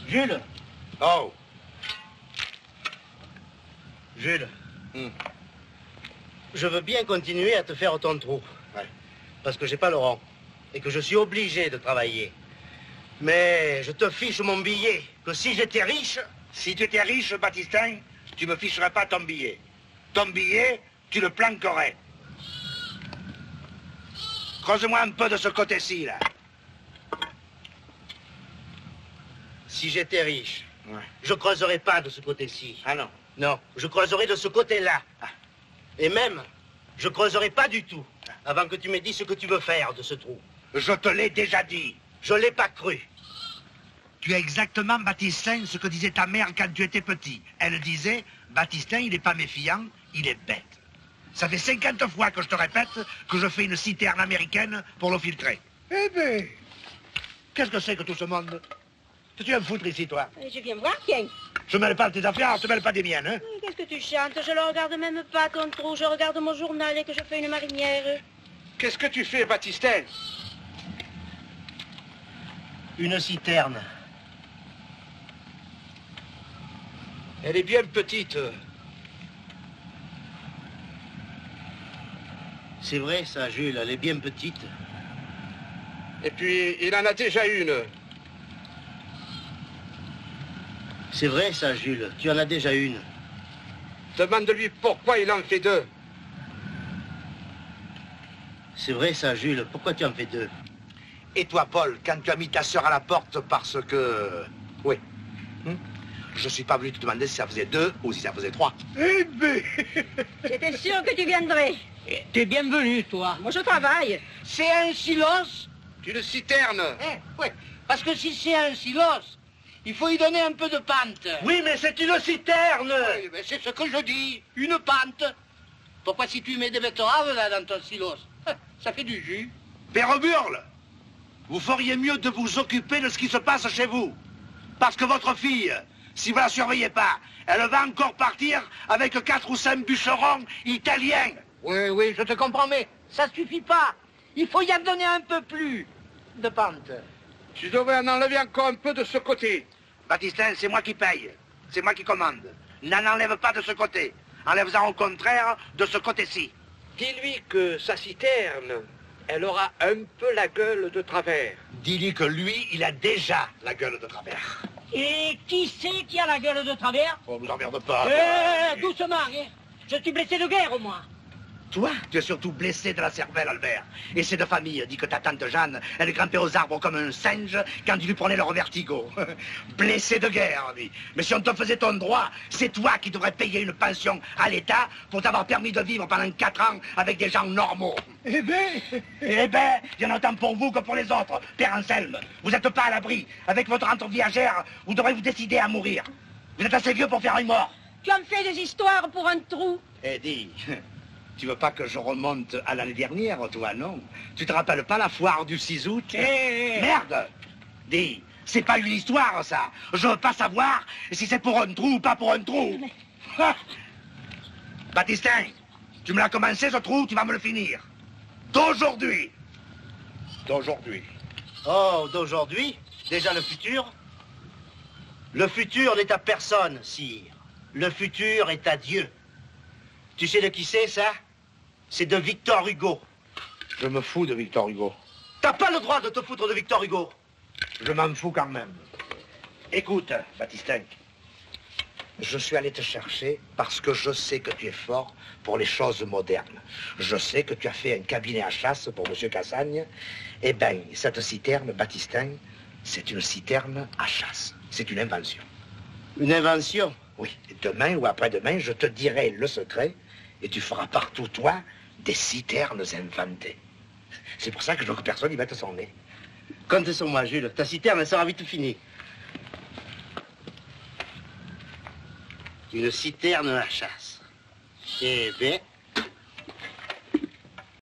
Jules. Oh. Jules. Je veux bien continuer à te faire ton trou. Ouais. Parce que j'ai pas le rang. Et que je suis obligé de travailler. Mais je te fiche mon billet. Que si j'étais riche... Si tu étais riche, Baptistin, tu me ficherais pas ton billet. Ton billet, tu le planquerais. Creuse-moi un peu de ce côté-ci, là. Si j'étais riche, Ouais. je creuserais pas de ce côté-ci. Ah non. Non, je creuserais de ce côté-là. Et même, je creuserai pas du tout avant que tu me dises ce que tu veux faire de ce trou. Je te l'ai déjà dit. Je l'ai pas cru. Tu es exactement, Baptistin, ce que disait ta mère quand tu étais petit. Elle disait, Baptistin, il n'est pas méfiant, il est bête. Ça fait 50 fois que je te répète que je fais une citerne américaine pour le filtrer. Eh ben, qu'est-ce que c'est que tout ce monde? Que tu viens me foutre ici, toi? Je viens voir, tiens. Je mêle pas de tes affaires, je te mêle pas des miennes, hein? Qu'est-ce que tu chantes? Je le regarde même pas, ton trou. Je regarde mon journal et que je fais une marinière. Qu'est-ce que tu fais, Baptistin? Une citerne. Elle est bien petite. C'est vrai, ça, Jules, elle est bien petite. Et puis, il en a déjà une. C'est vrai, ça, Jules, tu en as déjà une. Demande-lui pourquoi il en fait deux. C'est vrai, ça, Jules, pourquoi tu en fais deux? Et toi, Paul, quand tu as mis ta sœur à la porte parce que... Oui. Je suis pas venu te demander si ça faisait 2 ou si ça faisait 3. Eh ben... J'étais sûr que tu viendrais. T'es bienvenu, toi. Moi, je travaille. C'est un silos? Une citerne. Oui, parce que si c'est un silos, il faut y donner un peu de pente. Oui, mais c'est une citerne. Oui, mais c'est ce que je dis, une pente. Pourquoi si tu mets des betteraves là dans ton silos, ça fait du jus. Père Burle, vous feriez mieux de vous occuper de ce qui se passe chez vous. Parce que votre fille, si vous la surveillez pas, elle va encore partir avec 4 ou 5 bûcherons italiens. Oui, oui, je te comprends, mais ça suffit pas. Il faut y en donner un peu plus de pente. Tu devrais en enlever encore un peu de ce côté. Baptistin, c'est moi qui paye. C'est moi qui commande. N'en enlève pas de ce côté. Enlève-en au contraire de ce côté-ci. Dis-lui que sa citerne, elle aura un peu la gueule de travers. Dis-lui que lui, il a déjà la gueule de travers. Et qui c'est qui a la gueule de travers? Oh, vous emmerde pas. Doucement, hein. Je suis blessé de guerre, au moins. Toi, tu es surtout blessé de la cervelle, Albert. Et c'est de famille dit que ta tante Jeanne, elle grimpait aux arbres comme un singe quand il lui prenait leur vertigo. Blessé de guerre, lui. Mais si on te faisait ton droit, c'est toi qui devrais payer une pension à l'État pour t'avoir permis de vivre pendant 4 ans avec des gens normaux. Eh ben, il y en a autant pour vous que pour les autres, Père Anselme. Vous n'êtes pas à l'abri. Avec votre rente viagère, vous devrez vous décider à mourir. Vous êtes assez vieux pour faire une mort. Tu en fais des histoires pour un trou. Eh, dis... Tu veux pas que je remonte à l'année dernière, toi, non? Tu te rappelles pas la foire du 6 août? Merde! Dis, c'est pas une histoire, ça. Je veux pas savoir si c'est pour un trou ou pas pour un trou. Ah. Baptistin, tu me l'as commencé, ce trou, tu vas me le finir. D'aujourd'hui. D'aujourd'hui. Oh, d'aujourd'hui? Déjà le futur? Le futur n'est à personne, sire. Le futur est à Dieu. Tu sais de qui c'est, ça? C'est de Victor Hugo. Je me fous de Victor Hugo. T'as pas le droit de te foutre de Victor Hugo. Je m'en fous quand même. Écoute, Baptistin, je suis allé te chercher parce que je sais que tu es fort pour les choses modernes. Je sais que tu as fait un cabinet à chasse pour M. Cassagne. Eh bien, cette citerne, Baptistin, c'est une citerne à chasse. C'est une invention. Une invention? Oui. Et demain ou après-demain, je te dirai le secret et tu feras partout, toi, des citernes inventées. C'est pour ça que je veux que personne y mette son nez. Compte sur moi, Jules. Ta citerne, elle sera vite finie. Une citerne à chasse. Eh bien,